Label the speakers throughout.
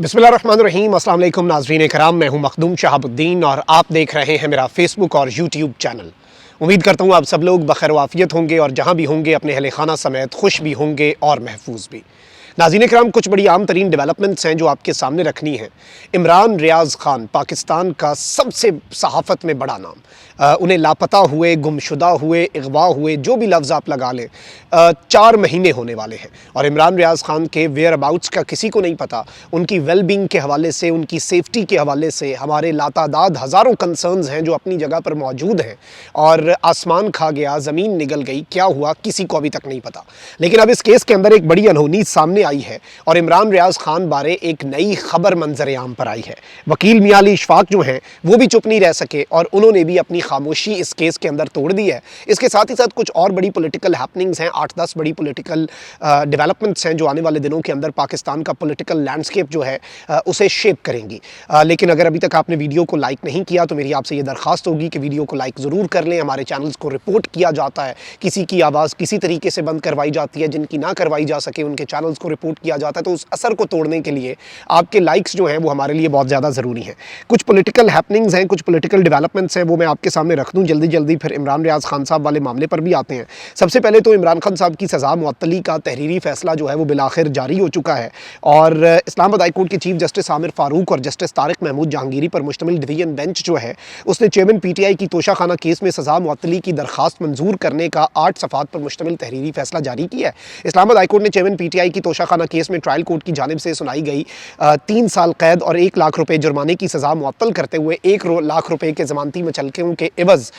Speaker 1: बिस्मिल्लाहिर्रहमानिर्रहीम। अस्सलाम वालेकुम नाज़रीन कराम, मैं हूं मखदूम शहाबुद्दीन और आप देख रहे हैं मेरा फेसबुक और यूट्यूब चैनल। उम्मीद करता हूं आप सब लोग बखैर वाफियत होंगे और जहां भी होंगे अपने अहले खाना समेत खुश भी होंगे और महफूज भी। नाज़रीन कराम, कुछ बड़ी आम तरीन डेवलपमेंट्स हैं जो आपके सामने रखनी है। इमरान रियाज़ ख़ान, पाकिस्तान का सबसे सहाफ़त में बड़ा नाम, उन्हें लापता हुए, गुमशुदा हुए, अगवा हुए, जो भी लफ्ज़ आप लगा लें, 4 महीने होने वाले हैं और इमरान रियाज़ ख़ान के वेयर अबाउट्स का किसी को नहीं पता। उनकी वेलबींग के हवाले से, उनकी सेफ्टी के हवाले से हमारे लातादाद हज़ारों कंसर्न्स हैं जो अपनी जगह पर मौजूद हैं और आसमान खा गया, ज़मीन निगल गई, क्या हुआ किसी को अभी तक नहीं पता। लेकिन अब इस केस के अंदर एक बड़ी अनहोनी सामने आई है और इमरान रियाज़ ख़ान बारे एक नई खबर मंजर आम पर आई है। वकील मियां अली इशफाक जो हैं वो भी चुप नहीं रह सके और उन्होंने भी अपनी खामोशी इस केस के अंदर तोड़ दी है। इसके साथ ही साथ कुछ और बड़ी पॉलिटिकल हैपनिंग्स हैं, 8-10 बड़ी पॉलिटिकल डेवलपमेंट्स हैं जो आने वाले दिनों के अंदर पाकिस्तान का पॉलिटिकल लैंडस्केप जो है उसे शेप करेंगी। लेकिन अगर अभी तक आपने वीडियो को लाइक नहीं किया तो मेरी आपसे ये दरख्वास्त होगी कि वीडियो को लाइक ज़रूर कर लें। हमारे चैनल्स को रिपोर्ट किया जाता है, किसी की आवाज़ किसी तरीके से बंद करवाई जाती है, जिनकी ना करवाई जा सके उनके चैनल्स को रिपोर्ट किया जाता है। तो उस असर को तोड़ने के लिए आपके लाइक्स जो हैं वो हमारे लिए बहुत ज़्यादा ज़रूरी हैं। कुछ पॉलिटिकल हैपनिंग्स हैं, कुछ पॉलिटिकल डेवलपमेंट्स हैं, वो मैं आपके सामने रख दूं जल्दी जल्दी, फिर इमरान रियाज़ खान साहब वाले मामले पर भी आते हैं। सबसे पहले तो इमरान खान साहब की सज़ा मुअत्तली का तहरीरी फ़ैसला जो है वो बिलाखिर जारी हो चुका है और इस्लामाबाद हाई कोर्ट के चीफ जस्टिस आमिर फ़ारूक और जस्टिस तारिक महमूद जहांगीरी पर मुश्तमिल डिवीज़न बेंच जो है उसने चेयरमैन PTI की तोशाखाना केस में सज़ा मुअत्तली की दरख्वास्त मंजूर करने का 8 सफ़ात पर मुश्तमिल तहरीरी फ़ैसला जारी किया है। इस्लामाबाद हाई कोर्ट ने चेयरमैन PTI की तोशाखाना केस में ट्रायल कोर्ट की जानिब से सुनाई गई 3 साल कैद और 1 लाख रुपए जुर्माने की सज़ा मुअत्तल करते हुए 1 लाख रुपए के ज़मानती मुचलकों के एवज़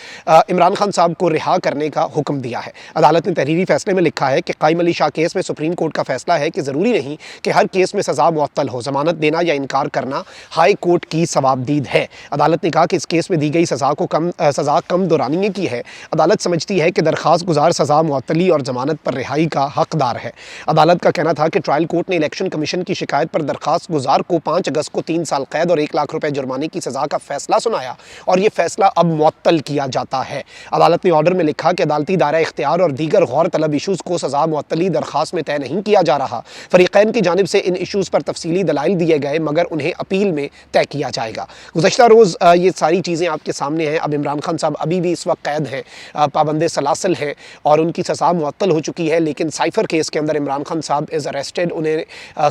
Speaker 1: इमरान खान साहब को रिहा करने का हुक्म दिया है। अदालत ने तहरीरी फैसले में लिखा है कि कायम अली शाह केस में सुप्रीम कोर्ट का फैसला है कि ज़रूरी नहीं कि हर केस में सज़ा मुअत्तल हो, ज़मानत देना या इनकार करना हाई कोर्ट की सवाबदीद है। अदालत ने कहा कि इस केस में दी गई सज़ा कम दौरानिए की है। अदालत समझती है कि दरख्वास्त गुजार सज़ा मुअत्तली और ज़मानत पर रिहाई का हकदार है। अदालत का कहना था कि ट्रायल कोर्ट ने इलेक्शन कमीशन की शिकायत पर दरख्वास्त गुजार को 5 अगस्त को 3 साल कैद और 1 लाख रुपए जुर्माने की सज़ा का फैसला सुनाया और ये फैसला अब मुअत्तल किया जाता है। अदालत ने ऑर्डर में लिखा कि अदालती दायरा इख्तियार और दीगर गौर तलब इशूज़ को सज़ा मुअत्तली दरख्वास्त में तय नहीं किया जा रहा। फ़रीक़ैन की जानिब से इन इशूज़ पर तफसीली दलाइल दिए गए मगर उन्हें अपील में तय किया जाएगा। गुज़श्ता रोज़ ये सारी चीज़ें आपके सामने हैं। अब इमरान खान साहब अभी भी इस वक्त कैद हैं, पाबंद सलासल हैं और उनकी सज़ा मुअत्तल हो चुकी है। लेकिन साइफ़र केस के अंदर इमरान खान साहब इज़ अरेस्टेड, उन्हें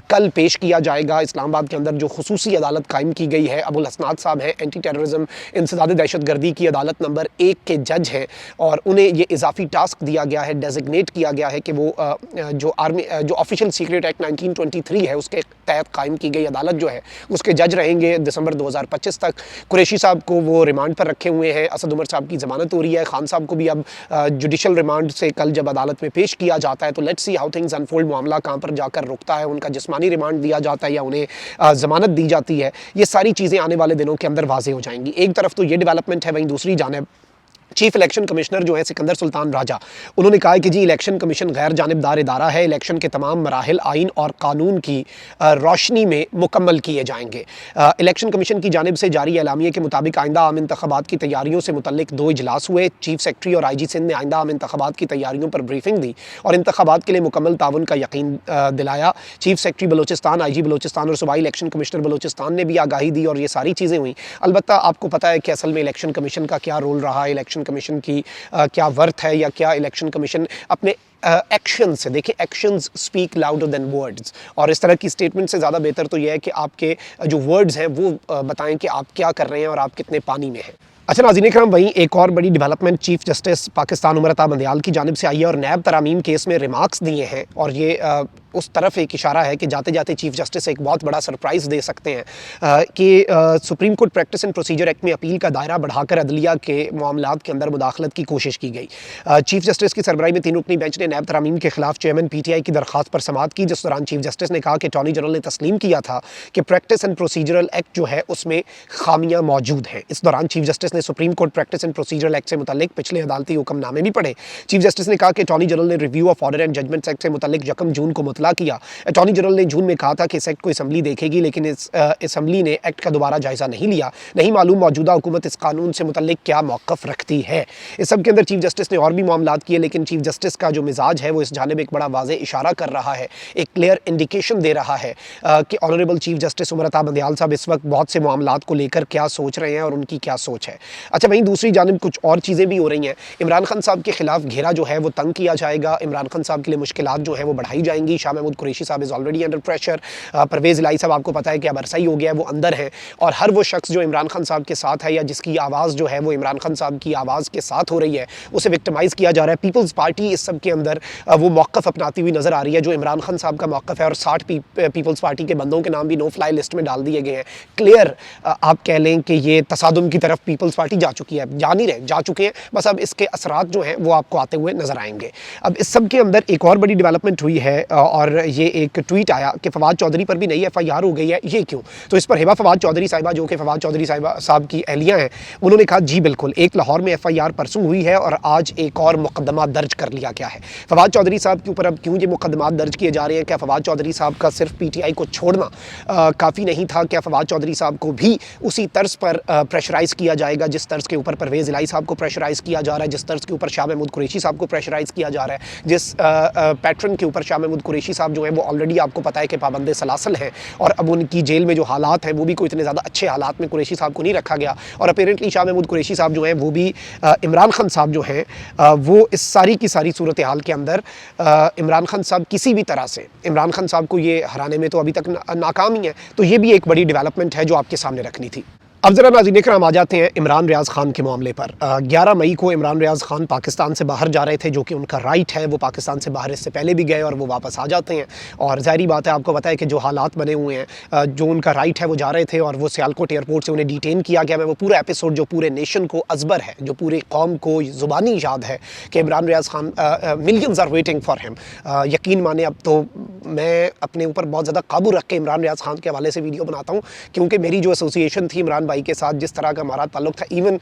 Speaker 1: कल पेश किया जाएगा। इस्लामाबाद के अंदर जो खुसूसी अदालत कायम की गई है, अबुल हसनात साहब हैं, एंटी टेररिज्म इंसदाद दहशतगर्दी की अदालत नंबर 1 के जज हैं और उन्हें ये इजाफी टास्क दिया गया है, डेजिग्नेट किया गया है कि वो जो ऑफिशियल सीक्रेट एक्ट 1923 है उसके तहत कायम की गई अदालत जो है उसके जज रहेंगे दिसंबर 2025 तक। कुरैशी साहब को वो रिमांड पर रखे हुए हैं, असद उमर साहब की ज़मानत हो रही है, खान साहब को भी अब जुडिशल रिमांड से कल जब अदालत में पेश किया जाता है तो let's see how things unfold, मामला कहाँ पर जाकर रुकता है, उनका जिस्मानी रिमांड दिया जाता है या उन्हें ज़मानत दी जाती है। ये सारी चीज़ें आने वाले दिनों के अंदर वाज़ेह हो जाएंगी। एक तरफ तो ये डेवलपमेंट है, वहीं दूसरी जानिब चीफ इलेक्शन कमिश्नर जो है सिकंदर सुल्तान राजा, उन्होंने कहा है कि जी इलेक्शन कमीशन गैर जानिबदार इदारा है, इलेक्शन के तमाम मराहिल आइन और कानून की रोशनी में मुकम्मल किए जाएंगे। इलेक्शन कमीशन की जानिब से जारी एलामिये के मुताबिक आइंदा आम इंतखाबात की तैयारियों से मुतल्लिक 2 इजलास हुए। चीफ सेक्रेटरी और IG सिंध ने आइंदा आम इंतखाबात की तैयारियों पर ब्रीफिंग दी और इंतखाबात के लिए मुकम्मल ताउन का यकीन दिलाया। Chief secretary Balochistan, IG Balochistan और सूबाई इलेक्शन कमिश्नर बलोचिस्तान ने भी आगाही दी और ये सारी चीज़ें हुई। अलबत्ता आपको पता है कि असल में इलेक्शन कमीशन का क्या रोल रहा है, इलेक्शन कमीशन की क्या वर्थ है या क्या इलेक्शन कमीशन अपने एक्शन से, देखिए actions speak louder than words और इस तरह की स्टेटमेंट से ज़्यादा बेहतर तो यह है कि आपके जो वर्ड्स हैं वो बताएं कि आप क्या कर रहे हैं और आप कितने पानी में हैं। अच्छा नाज़रीन इकराम, वहीं एक और बड़ी development chief justice Pakistan Umar Ata Bandial की जानिब से आई है और नैब तरामीम केस में रिमार्क्स दिए हैं और ये उस तरफ एक इशारा है कि जाते जाते चीफ जस्टिस एक बहुत बड़ा सरप्राइज़ दे सकते हैं कि supreme court practice and procedure act में अपील का दायरा बढ़ाकर अदलिया के मामलात के अंदर मुदाखलत की कोशिश की गई। चीफ जस्टिस की सरबराही में 3 रुकनी बेंच ने नैब तरामीम के खिलाफ चेयरमैन PTI की दरख्वास्त पर समाअत की, जिस दौरान चीफ जस्टिस ने कहा कि अटॉर्नी जनरल ने तस्लीम किया था कि प्रैक्टिस एंड प्रोसीजरल एक्ट जो है उसमें खामियाँ मौजूद हैं। इस दौरान चीफ जस्टिस ने supreme court practice and procedural act से मुतल्लिक पिछले अदालती हुक्मनामे भी पढ़े। चीफ जस्टिस ने कहा कि अटॉर्नी जनरल ने review of order and judgments act से मुतल्लिक 1 जून को मुतलक फैसला किया। अटॉर्नी जनरल ने जून में कहा था कि इस एक्ट को असम्बली देखेगी, लेकिन इस असम्बली ने एक्ट का दोबारा जायज़ा नहीं लिया। नहीं मालूम मौजूदा हुकूमत इस कानून से मुतल्लिक क्या मौक़िफ़ रखती है। इस सब के अंदर चीफ जस्टिस ने और भी मामलात किए, लेकिन चीफ जस्टिस का जो मिजाज है वो इस जानिब एक बड़ा वाज़ेह इशारा कर रहा है, एक क्लियर इंडिकेशन दे रहा है कि honourable chief justice Umar Ata Bandial साहब इस वक्त बहुत से मामलात को लेकर क्या सोच रहे हैं और उनकी क्या सोच है। अच्छा, वहीं दूसरी जानिब कुछ और चीज़ें भी हो रही हैं। इमरान खान साहब के खिलाफ घेरा जो है वो तंग किया जाएगा, इमरान खान साहब के लिए मुश्किलात जो है वो बढ़ाई जाएंगी। शाह महमूद कुरैशी साहब is already under pressure. Pervez Elahi साहब आपको पता है कि अब अरसा ही हो गया है वो अंदर है, और हर वो शख्स जो इमरान खान साहब के साथ है या जिसकी आवाज़ जो है वो इमरान खान साहब की आवाज़ के साथ हो रही है, उसे विक्टिमाइज़ किया जा रहा है। पीपल्स पार्टी इस सब के अंदर वो मौक़िफ़ अपनाती हुई नज़र आ रही है जो इमरान खान साहब का मौक़िफ़ है, और 60 पीपल्स पार्टी के बंदों के नाम भी नो फ्लाई लिस्ट में डाल दिए गए हैं। क्लियर आप कह लें कि ये तसादुम की तरफ पीपल्स पार्टी जा चुकी है, जा नहीं रहे, जा चुके हैं, बस अब इसके असरात जो हैं वो आपको आते हुए नज़र आएंगे। अब इस सब के अंदर एक और बड़ी डेवलपमेंट हुई है, और ये एक ट्वीट आया कि फवाद चौधरी पर भी नई FIR हो गई है। ये क्यों? तो इस पर हिबा फवाद चौधरी साहिबा, जो कि फवाद चौधरी साहब की अहलिया हैं, उन्होंने कहा जी बिल्कुल, एक लाहौर में FIR परसों हुई है और आज एक और मुकदमा दर्ज कर लिया गया है। फवाद चौधरी साहब के ऊपर अब क्यों ये मुकदमा दर्ज किए जा रहे हैं? क्या फवाद चौधरी साहब का सिर्फ PTI को छोड़ना काफ़ी नहीं था? क्या फवाद चौधरी साहब को भी उसी तर्ज पर प्रेशराइज़ किया जाएगा जिस तर्ज के ऊपर परवेज़ इलाही साहब को प्रेशराइज़ किया जा रहा है, जिस तर्ज के ऊपर शाह महमूद कुरैशी साहब को प्रेशराइज़ किया जा रहा है, जिस पैटर्न के ऊपर शाह महमूद कुरैशी साहब जो है वो ऑलरेडी आपको पता है कि पाबंद सलासल हैं, और अब उनकी जेल में जो हालात हैं वो भी कोई इतने ज़्यादा अच्छे हालात में कुरैशी साहब को नहीं रखा गया, और अपेरेंटली शाह महमूद कुरैशी साहब जो हैं वो भी इमरान खान साहब जो हैं वो इस सारी की सारी सूरत हाल के अंदर इमरान खान साहब किसी भी तरह से इमरान खान साहब को ये हराने में तो अभी तक नाकाम ही है। तो ये भी एक बड़ी डेवलपमेंट है जो आपके सामने रखनी थी। अब ज़रा नाज़रीन इकराम आ जाते हैं इमरान रियाज़ ख़ान के मामले पर। 11 मई को इमरान रियाज़ ख़ान पाकिस्तान से बाहर जा रहे थे, जो कि उनका राइट है। वो पाकिस्तान से बाहर इससे पहले भी गए और वो वापस आ जाते हैं, और ज़ाहिरी बात है, आपको पता है कि जो हालात बने हुए हैं, जो उनका राइट है वो जा रहे थे और वो सियालकोट एयरपोर्ट से उन्हें डिटेन किया गया। मैं वो पूरा एपिसोड जो पूरे नेशन को अजबर है, जो पूरी कौम को ज़ुबानी याद है कि Imran Riaz Khan millions are waiting for him. यकीन माने अब तो मैं अपने ऊपर बहुत ज़्यादा काबू रख के इमरान रियाज़ ख़ान के हवाले से वीडियो बनाता हूँ, क्योंकि मेरी जो एसोसिएशन थी इमरान भाई के साथ, जिस तरह का हमारा ताल्लुक था, इवन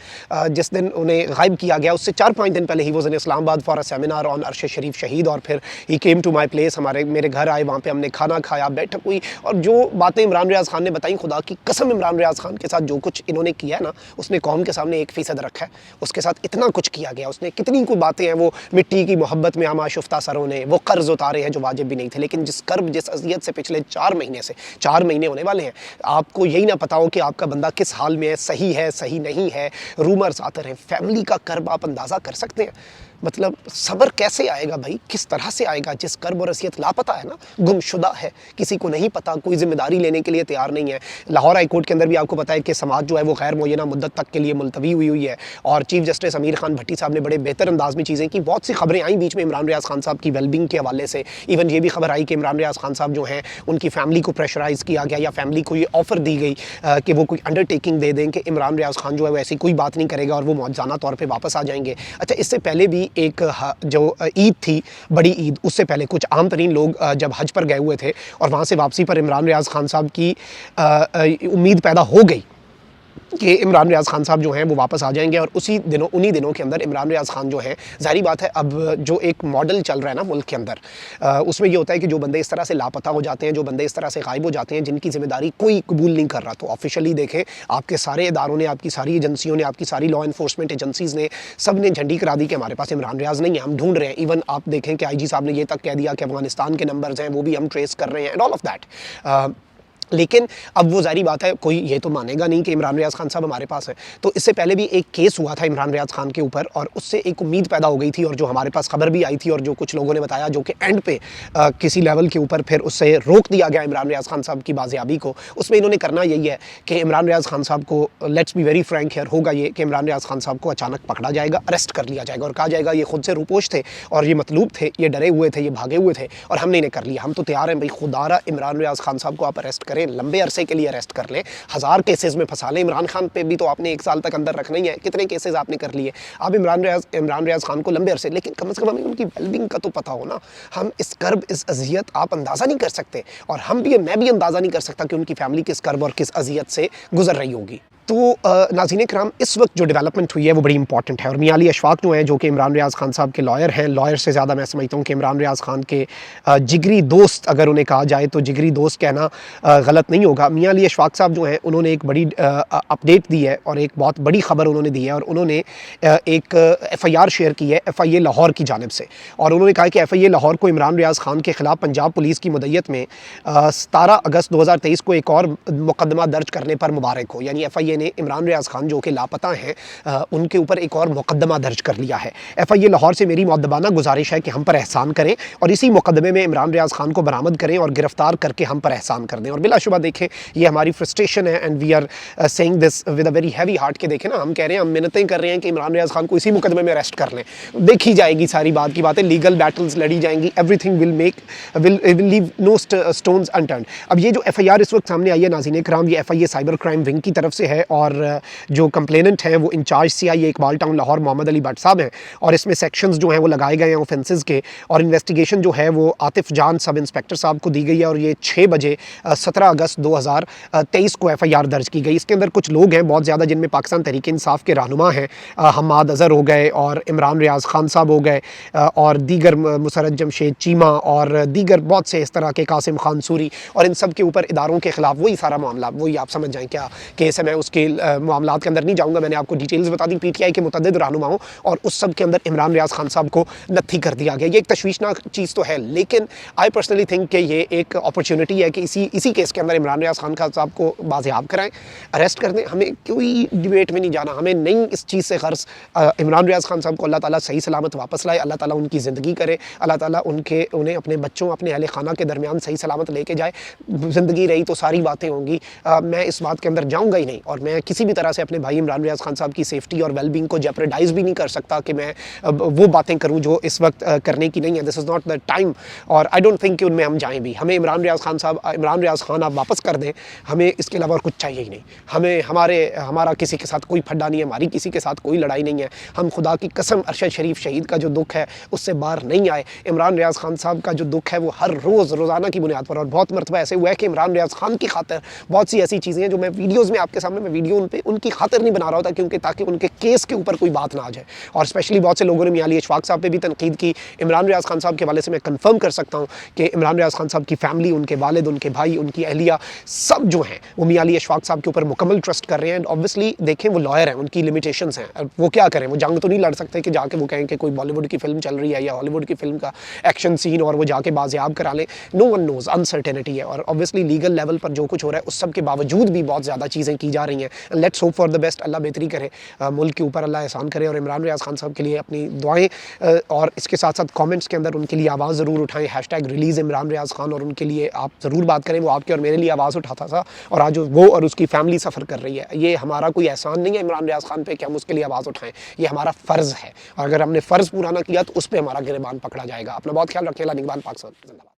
Speaker 1: जिस दिन उन्हें गायब किया गया उससे 4-5 दिन पहले ही वो in Islamabad for a seminar on Arshad Sharif शहीद, और फिर ही केम टू माई प्लेस, मेरे घर आए, वहाँ पे हमने खाना खाया, बैठक हुई, और जो बातें इमरान रियाज़ ख़ान ने बताई, खुदा की कसम इमरान रियाज़ ख़ान के साथ जो कुछ इन्होंने किया है ना, उसने कौम के सामने 1% रखा है। उसके साथ इतना कुछ किया गया, उसने कितनी कोई बातें हैं, वो मिट्टी की मोहब्बत में हम आशुफ्ता सरों ने वो कर्ज़ उतारे हैं जो वाजिब भी नहीं थे, लेकिन जिस कर्ब जिस अज़ियत से पिछले 4 महीने होने वाले हैं, आपको यही ना पता हो कि आपका बंदा किस हाल में है, सही है, सही नहीं है, रूमर्स आते रहे, फैमिली का कर्ब आप अंदाज़ा कर सकते हैं। मतलब सब्र कैसे आएगा भाई, किस तरह से आएगा? जिस कर्ब और असियत लापता है ना, गुमशुदा है, किसी को नहीं पता, कोई जिम्मेदारी लेने के लिए तैयार नहीं है। लाहौर हाई कोर्ट के अंदर भी आपको पता है कि समाज जो है वो गैर मुअय्यना मुद्दत तक के लिए मुलतवी हुई है, और चीफ जस्टिस अमीर खान भट्टी साहब ने बड़े बेहतर अंदाज में चीज़ें की। बहुत सी खबरें आई बीच में इमरान रियाज़ खान साहब की वेलबिंग के हवाले से। इवन ये भी खबर आई कि इमरान रियाज़ खान साहब जो हैं उनकी फैमिली को प्रेशराइज़ किया गया, या फैमिली को ये ऑफ़र दी गई कि वो कोई अंडरटेकिंग दे दें कि इमरान रियाज़ खान जो है वो ऐसी कोई बात नहीं करेगा और वो मौज़ाना तौर पर वापस आ जाएंगे। अच्छा, इससे पहले भी एक जो ईद थी, बड़ी ईद, उससे पहले कुछ आम तरीन लोग जब हज पर गए हुए थे और वहाँ से वापसी पर इमरान रियाज़ खान साहब की उम्मीद पैदा हो गई कि इमरान रियाज़ खान साहब जो हैं वो वापस आ जाएंगे, और उन्हीं दिनों के अंदर इमरान रियाज़ खान जो है, ज़ाहिर बात है, अब जो एक मॉडल चल रहा है ना मुल्क के अंदर, उसमें ये होता है कि जो बंदे इस तरह से लापता हो जाते हैं, जो बंदे इस तरह से गायब हो जाते हैं, जिनकी ज़िम्मेदारी कोई कबूल नहीं कर रहा, तो ऑफिशियली देखें, आपके सारे इदारों ने, आपकी सारी एजेंसियों ने, आपकी सारी लॉ इन्फोर्समेंट एजेंसीज़ ने, सब ने झंडी करा दी कि हमारे पास इमरान रियाज़ नहीं है, हम ढूंढ रहे हैं। इवन आप देखें कि IG साहब ने ये तक कह दिया कि अफगानिस्तान के नंबर्स हैं वो भी हम ट्रेस कर रहे हैं, एंड ऑल ऑफ दैट। लेकिन अब वो ज़ाहिर बात है, कोई ये तो मानेगा नहीं कि इमरान रियाज़ खान साहब हमारे पास है। तो इससे पहले भी एक केस हुआ था इमरान रियाज़ खान के ऊपर, और उससे एक उम्मीद पैदा हो गई थी, और जो हमारे पास खबर भी आई थी और जो कुछ लोगों ने बताया, जो कि एंड पे किसी लेवल के ऊपर फिर उससे रोक दिया गया इमरान रियाज़ खान साहब की बाजियाबी को। उसमें इन्होंने करना यही है कि इमरान रियाज़ खान साहब को, let's be very Frank here, होगा ये कि इमरान रियाज़ खान साहब को अचानक पकड़ा जाएगा, अरेस्ट कर लिया जाएगा और कहा जाएगा ये खुद से रूपोश थे और ये मतलूब थे, ये डरे हुए थे, ये भागे हुए थे और हमने इन्हें कर लिया। हम तो तैयार हैं भाई, खुदारा इमरान रियाज़ खान साहब को आप अरेस्ट करें, लंबे अरसे के लिए अरेस्ट कर लें, 1000 केसेस में फंसा लें। इमरान खान पे भी तो आपने 1 साल तक अंदर रखना ही है, कितने केसेस आपने कर लिए। आप इमरान रियाज़ खान को लंबे अरसे, लेकिन कम से कम हमें उनकी वेलबिंग का तो पता हो ना। हम इस कर्ब, इस अजियत आप अंदाज़ा नहीं कर सकते, और मैं भी अंदाज़ा नहीं कर सकता कि उनकी फैमिली किस कर्ब और किस अजियत से गुजर रही होगी। तो नाज़रीन कराम, इस वक्त जो डेवलपमेंट हुई है वो बड़ी इंपॉर्टेंट है और मियां अली अशफाक जो हैं, जो कि इमरान रियाज़ खान साहब के लॉयर हैं, लॉयर से ज़्यादा मैं समझता हूँ कि इमरान रियाज़ खान के जिगरी दोस्त अगर उन्हें कहा जाए तो जिगरी दोस्त कहना गलत नहीं होगा। मियां अली अशफाक साहब जो हैं उन्होंने एक बड़ी अपडेट दी है और एक बहुत बड़ी खबर उन्होंने दी है और उन्होंने एक FIR शेयर की है FIA लाहौर की जानिब से और उन्होंने कहा कि FIA लाहौर को इमरान रियाज़ खान के ख़िलाफ़ पंजाब पुलिस की मुद्दत में 17 अगस्त 2023 को एक और मुकदमा दर्ज करने पर मुबारक हो। यानी FIA ने इमरान रियाज़ खान जो कि लापता हैं उनके ऊपर एक और मुकदमा दर्ज कर लिया है। FIA लाहौर से मेरी मुअद्दबाना गुजारिश है कि हम पर एहसान करें और इसी मुकदमे में इमरान रियाज़ खान को बरामद करें और गिरफ्तार करके हम पर एहसान कर दें। और बिलाशुबा देखें, ये हमारी फ्रस्ट्रेशन है and we are saying this with a very heavy heart के देखें ना, हम कह रहे हैं, हम मिन्नतें कर रहे हैं कि इमरान रियाज़ खान को इसी मुकदमे में अरेस्ट कर लें। देखी जाएगी सारी बात की बातें, लीगल बैटल्स लड़ी जाएंगी, everything will leave no stones unturned. अब ये जो FIR इस वक्त सामने आई है नाज़रीन कराम, ये FIA साइबर क्राइम विंग की तरफ से है और जो कंप्लेनेंट हैं वो incharge CI Iqbal town Lahore Mohammad Ali Bhatt साहब हैं और इसमें सेक्शंस जो हैं वो लगाए गए हैं ऑफेंसेस के और इन्वेस्टिगेशन जो है वो आतिफ जान सब इंस्पेक्टर साहब को दी गई है और ये 6 बजे 17 अगस्त 2023 को FIR दर्ज की गई। इसके अंदर कुछ लोग हैं बहुत ज़्यादा, जिनमें पाकिस्तान तहरीक इंसाफ के रहनुमा हैं, हमाद अज़हर हो गए और इमरान रियाज़ खान साहब हो गए और दीगर मुसरत जमशेद चीमा और दीगर बहुत से इस तरह के, कासिम खान सूरी, और इन सब के ऊपर इदारों के ख़िलाफ़ वही सारा मामला, वही आप समझ जाएँ क्या केस है। मैं उसके मामला के अंदर नहीं जाऊँगा, मैंने आपको डिटेल्स बता दी। PTI के मुतअद्दिद रहनुमाओं और उस सब के अंदर इमरान रियाज़ खान साहब को नत्थी कर दिया गया। ये एक तशवीशनाक चीज़ तो है, लेकिन आई पर्सनली थिंक कि ये एक अपॉर्चुनिटी है कि इसी केस के अंदर इमरान रियाज़ खान साहब को बाज़ियाब कराएं, अरेस्ट कर दें। हमें कोई डिबेट में नहीं जाना, हमें नहीं इस चीज़ से गर्ज। इमरान रियाज़ खान साहब को अल्लाह ताला सही सलामत वापस लाए, अल्लाह ताला उनकी ज़िंदगी करे, अल्लाह ताला उन्हें अपने बच्चों, अपने अहले खाना के दरमियान सही सलामत लेके जाए। ज़िंदगी रही तो सारी बातें होंगी, मैं इस बात के अंदर जाऊँगा ही नहीं और मैं किसी भी तरह से अपने भाई इमरान रियाज़ खान साहब की सेफ्टी और वेलबींग को जेपरडाइज़ भी नहीं कर सकता कि मैं वो बातें करूँ जो इस वक्त करने की नहीं है। This is not the time और आई डोंट थिंक कि उनमें हम जाएँ भी। हमें इमरान रियाज़ खान आप वापस कर दें, हमें इसके अलावा और कुछ चाहिए ही नहीं। हमें हमारा किसी के साथ कोई फड्डा नहीं है, हमारी किसी के साथ कोई लड़ाई नहीं है। हम खुदा की कसम अरशद शरीफ शहीद का जो दुख है उससे बाहर नहीं आए। इमरान रियाज़ खान साहब का जो दुख है वो हर रोज़ रोज़ाना की बुनियाद पर, और बहुत मरतबा ऐसे हुआ है कि इमरान रियाज़ खान की खातिर बहुत सी ऐसी चीज़ें हैं जो मैं वीडियोज़ में आपके सामने, मैं वीडियो उनकी खातिर नहीं बना रहा होता, क्योंकि ताकि उनके केस के ऊपर कोई बात ना आ जाए। और स्पेशली बहुत से लोगों ने मियां अली अशफाक साहब पे भी तनकीद की। इमरान रियाज़ खान साहब के हवाले से मैं कंफर्म कर सकता हूँ कि इमरान रियाज़ खान साहब की फैमिली, उनके वालिद, उनके भाई, उनकी अहलिया, सब जो हैं वो मियां अली अशफाक साहब के ऊपर मुकम्मल ट्रस्ट कर रहे हैं। एंड ऑब्वियसली देखें, वो लॉयर हैं, उनकी लिमिटेशंस हैं, वो क्या करें, वो जंग तो नहीं लड़ सकते कि जाके वो कहें कि कोई बॉलीवुड की फिल्म चल रही है या हॉलीवुड की फिल्म का एक्शन सीन और वो जाके बाजियाब करा लें। नो वन नोज़, अनसर्टेनिटी है और ऑब्वियसली लीगल लेवल पर जो कुछ हो रहा है उस सब के बावजूद भी बहुत ज़्यादा चीज़ें की जा रही हैं। Let's hope for the best, Allah बेहतरी करे, मुल्क के ऊपर अल्लाह एहसान करे और इमरान रियाज़ खान साहब के लिए अपनी दुआएं और इसके साथ साथ कमेंट्स के अंदर उनके लिए आवाज़ ज़रूर उठाएं। हैशटैग रिलीज़ इमरान रियाज़ खान, और उनके लिए आप ज़रूर बात करें। वो आपके और मेरे लिए आवाज़ उठाता था और आज वो और उसकी फैमिली सफ़र कर रही है। ये हमारा कोई एहसान नहीं है इमरान रियाज़ खान पे कि हम उसके लिए आवाज़ उठाएं, ये हमारा फ़र्ज़ है और अगर हमने फ़र्ज़ पूरा ना किया तो उस पर हमारा गिरबान पकड़ा जाएगा। अपना बहुत ख्याल रखें। निगरान पाकिस्तान जिंदाबाद।